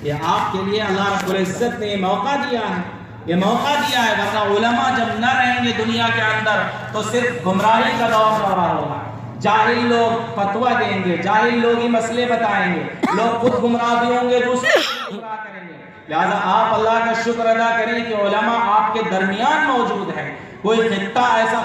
یہ آپ کے لیے اللہ رب العزت نے یہ موقع دیا ہے، یہ موقع دیا ہے، ورنہ علماء جب نہ رہیں گے دنیا کے اندر تو صرف گمراہی کا دور دورہ ہوگا، جاہل لوگ فتویٰ دیں گے، جاہل لوگ ہی مسئلے بتائیں گے، لوگ خود گمراہ بھی ہوں گے، دوسرے گمراہ کریں گے۔ لہذا آپ اللہ کا شکر ادا کریں کہ علماء آپ کے درمیان موجود ہیں، کوئی خطہ ایسا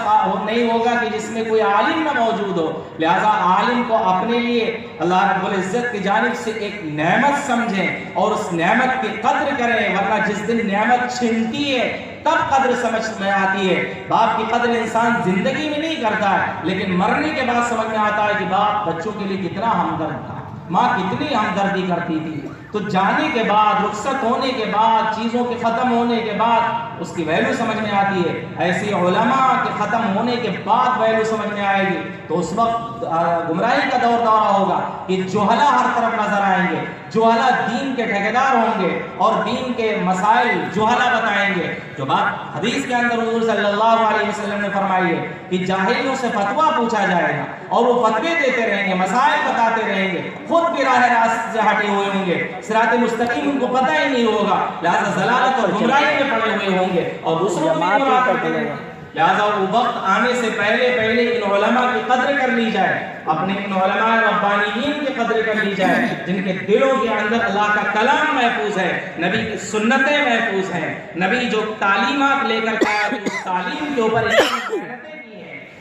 نہیں ہوگا کہ جس میں کوئی عالم نہ موجود ہو، لہذا عالم کو اپنے لیے اللہ رب العزت کی جانب سے ایک نعمت سمجھیں اور اس نعمت کی قدر کریں، ورنہ جس دن نعمت چھنتی ہے تب قدر سمجھ میں آتی ہے۔ باپ کی قدر انسان زندگی میں نہیں کرتا ہے، لیکن مرنے کے بعد سمجھ میں آتا ہے کہ باپ بچوں کے لیے کتنا ہمدرد تھا، ماں کتنی ہمدردی کرتی تھی۔ تو جانے کے بعد، رخصت ہونے کے بعد، چیزوں کے ختم ہونے کے بعد اس کی ویلیو سمجھ میں آتی ہے، ایسی علماء کے ختم ہونے کے بعد ویلیو سمجھ میں آئے گی۔ تو اس وقت گمراہی کا دور دورہ ہوگا کہ جوہلا ہر طرف نظر آئیں گے، جوہلا دین کے ٹھیکیدار ہوں گے اور دین کے مسائل جوہلا بتائیں گے۔ جو بات حدیث کے اندر حضور صلی اللہ علیہ وسلم نے فرمائی ہے کہ جاہلوں سے فتویٰ پوچھا جائے گا اور وہ فتوے دیتے رہیں گے، مسائل بتاتے رہیں گے، خود بھی راہ راست سے ہٹے ہوئے ہوں گے، صراط مستقیم ان کو پتہ ہی نہیں ہوگا، لہذا ضلالت اور گمراہی میں پڑے ہوئے ہوں گے اور دوسروں کو بھی گمراہ کرتے رہیں گے۔ لہذا وہ وقت آنے سے پہلے ان علماء کی قدر کر لی جائے، اپنے ان علماء ربانیین کی قدر کر لی جائے جن کے دلوں کے اندر اللہ کا کلام محفوظ ہے، نبی کی سنتیں محفوظ ہیں، نبی جو تعلیمات لے کر آیا اس تعلیم کے اوپر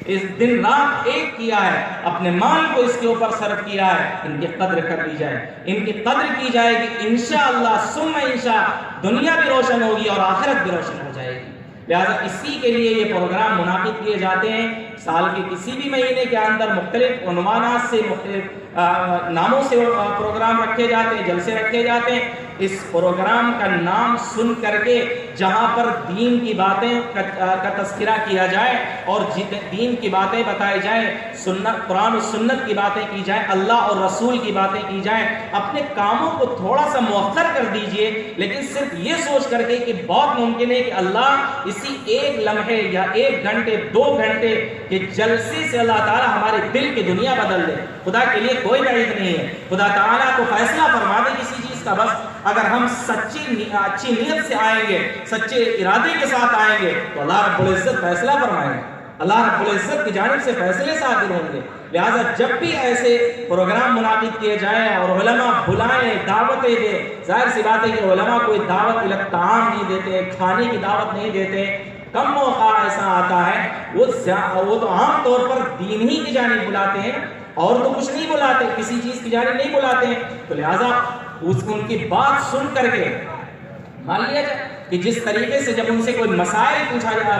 اس دن رات ایک کیا ہے، اپنے مال کو اس کے اوپر صرف کیا ہے، ان کی قدر کر دی جائے، ان کی قدر کی جائے گی، انشاءاللہ ثم انشاء دنیا بھی روشن ہوگی اور آخرت بھی روشن ہو جائے گی۔ لہذا اسی کے لیے یہ پروگرام منعقد کیے جاتے ہیں، سال کے کسی بھی مہینے کے اندر مختلف عنوانات سے، مختلف ناموں سے پروگرام رکھے جاتے ہیں، جلسے رکھے جاتے ہیں۔ اس پروگرام کا نام سن کر کے جہاں پر دین کی باتیں کا تذکرہ کیا جائے اور دین کی باتیں بتائی جائیں، سنت قرآن و سنت کی باتیں کی جائیں، اللہ اور رسول کی باتیں کی جائیں، اپنے کاموں کو تھوڑا سا مؤخر کر دیجئے، لیکن صرف یہ سوچ کر کے کہ بہت ممکن ہے کہ اللہ اسی ایک لمحے یا 1 گھنٹے 2 گھنٹے کے جلسے سے اللہ تعالیٰ ہمارے دل کی دنیا بدل دے۔ خدا کے لیے کوئی بعید نہیں ہے، خدا تعالیٰ کو فیصلہ فرما دے کسی چیز کا، بس اگر ہم اچھی نیت سے آئیں گے، سچے ارادے کے ساتھ آئیں گے تو اللہ رب العزت فیصلہ فرمائیں گے، اللہ رب العزت کی جانب سے فیصلے صادر ہوں گے۔ لہٰذا جب بھی ایسے پروگرام منعقد کیے جائیں اور علماء بلائیں، دعوتیں دیں، ظاہر سی بات ہے کہ علماء کوئی دعوت طعام نہیں دیتے، کھانے کی دعوت نہیں دیتے، کم موقع ایسا آتا ہے وہ تو عام طور پر دین ہی کی جانب بلاتے ہیں اور تو کچھ نہیں بلاتے، کسی چیز کی جانب نہیں بلاتے ہیں۔ تو لہٰذا ان کی بات سن کر کے مان لیا جائے کہ جس طریقے سے جب ان سے کوئی مسائل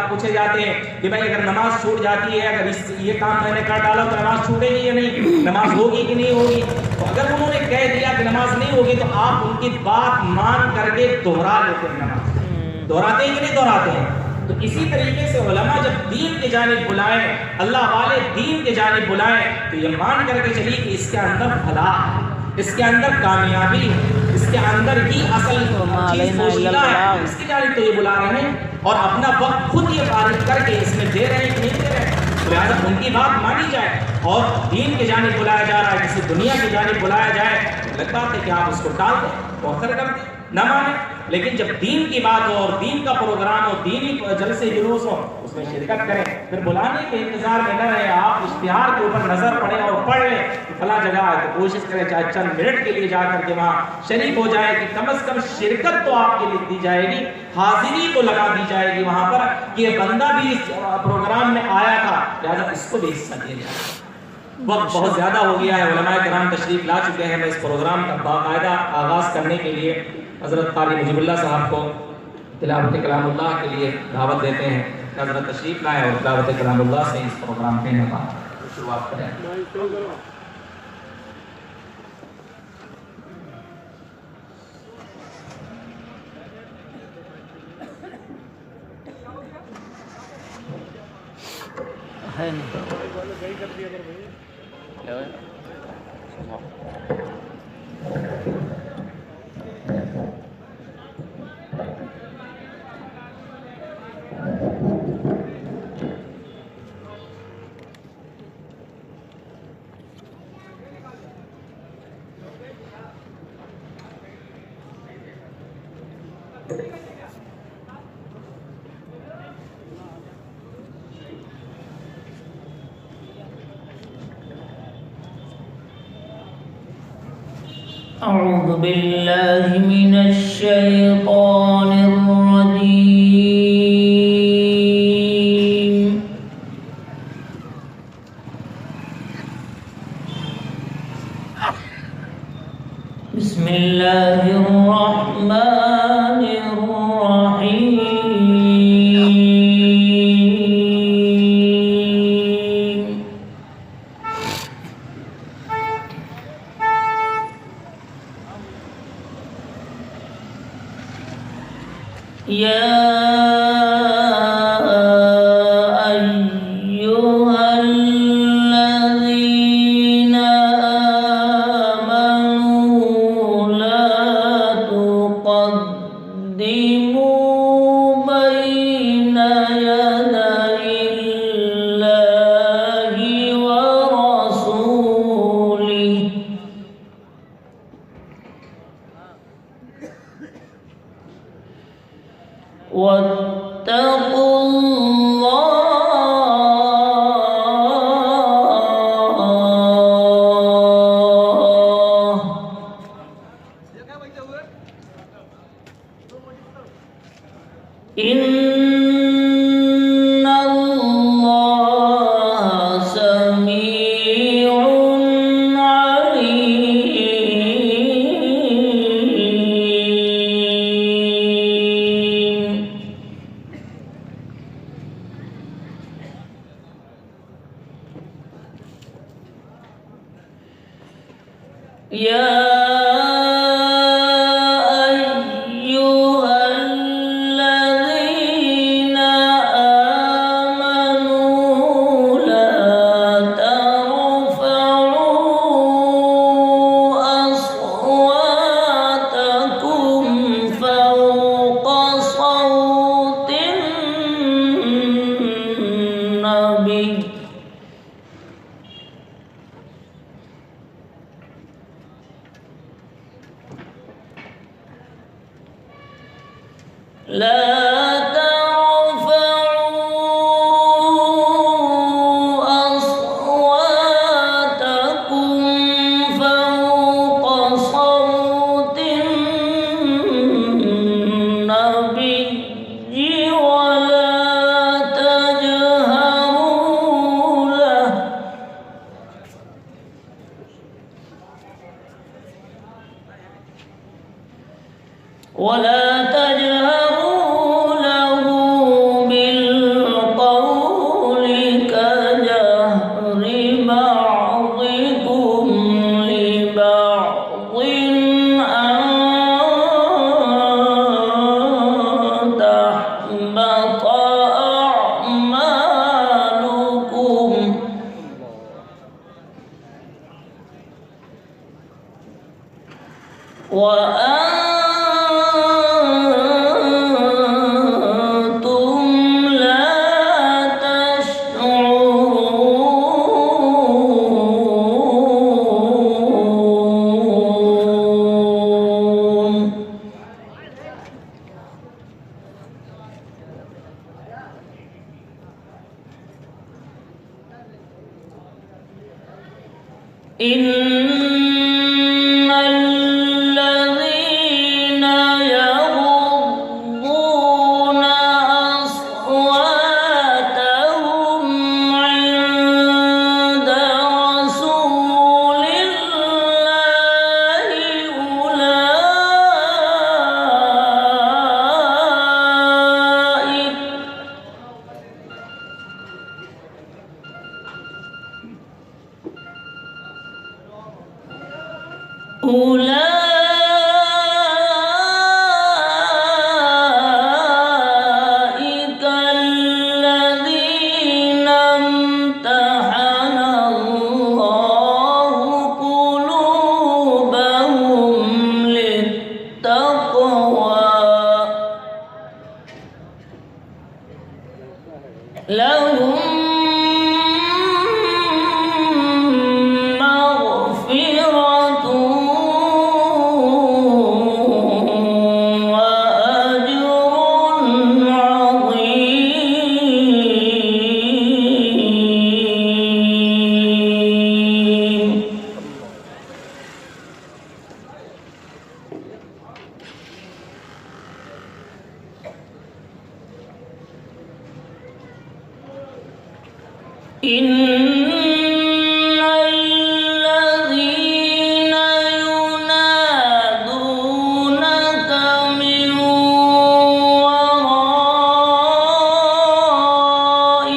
پوچھے جاتے ہیں کہ بھائی اگر نماز چھوٹ جاتی ہے، اگر یہ کام میں نے کر ڈالا تو نماز چھوٹے گی یا نہیں، نماز ہوگی کہ نہیں ہوگی، تو اگر انہوں نے کہہ دیا کہ نماز نہیں ہوگی تو آپ ان کی بات مان کر کے دہرا لیتے ہیں، نماز دہراتے ہیں کہ نہیں دہراتے ہیں۔ تو اسی طریقے سے علماء جب دین کی جانب بلائیں، اللہ والے دین کی جانب بلائیں تو یہ مان کر کے چلیے کہ اس کے اندر فلاح ہے، اس کے اندر کامیابی ہے، اس کے اندر ہی اصل چیز پوشیدہ ہے، اس کی جانب تو یہ بلا رہے ہیں اور اپنا وقت خود یہ فارغ کر کے اس میں دے رہے ہیں کہ نہیں دے رہے ہیں۔ لہٰذا ان کی بات مانی جائے اور دین کی جانب بلایا جا رہا ہے، کسی دنیا کی جانب بلایا جائے، الگ بات ہے کہ آپ اس کو ٹال دیں، مؤخر کر دیں، نہ مانیں۔ لیکن جب دین کی بات ہو اور دین کا پروگرام ہو، دینی جلسے جلوس ہو، اس میں شرکت کریں، پھر بلانے کے انتظار میں نہ رہے، آپ اشتہار کے اوپر نظر پڑے اور پڑھ لیں کہ فلاں جگہ ہے تو کوشش کریں چاہے چند منٹ کے لیے جا کر کے وہاں شریک ہو جائے کہ کم از کم شرکت تو آپ کی لکھ دی جائے گی، حاضری تو لگا دی جائے گی وہاں پر کہ یہ بندہ بھی اس پروگرام میں آیا تھا، لہٰذا اس کو بھی حصہ دیا جائے۔ وقت بہت زیادہ ہو گیا ہے، علماء کرام تشریف لا چکے ہیں، میں اس پروگرام کا باقاعدہ آغاز کرنے کے لیے حضرت قاری مجیب اللہ صاحب کو تلاوت کلام اللہ کے لیے دعوت دیتے ہیں کہ حضرت تشریف لائیں اور تلاوت کلام اللہ سے اس پروگرام کے انعقاد شروعات کریں۔ أعوذ بالله من الشيطان الرجيم. بسم الله الرحمن الرحيم. يا أيها الذين آمنوا لا تقدموا بين يدي الله ورسوله واتقوا الله إن الله سميع عليم. يا أيها الذين آمنوا لا ترفعوا أصواتكم فوق صوت النبي لا ترفعوا أصواتكم فوق صوت النبي ولا تجهروا له بالقول كجهر بعضكم لبعض أن تحبط أعمالكم وأنتم لا تشعرون. إن الذين يغضون أصواتهم عند رسول الله أولئك الذين امتحن الله قلوبهم للتقوى لهم مغفرة وأجر إن الذين ينادونك من وراء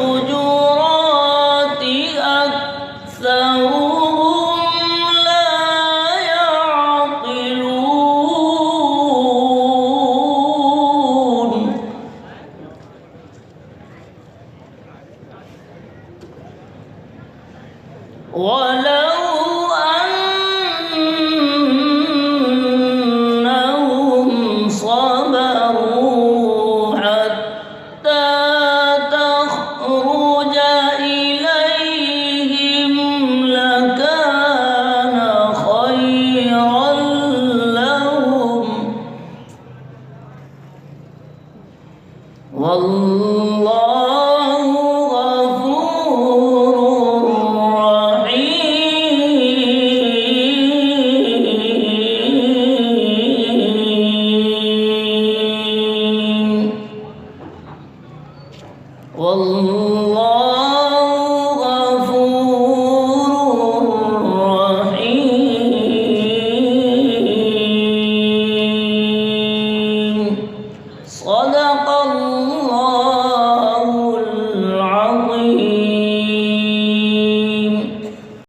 الحجرات أكثرهم لا يعقلون ولو أنهم صبروا حتى تخرج إليهم لكان خيرا لهم والله غفور رحيم والله غفور رحيم صدق الله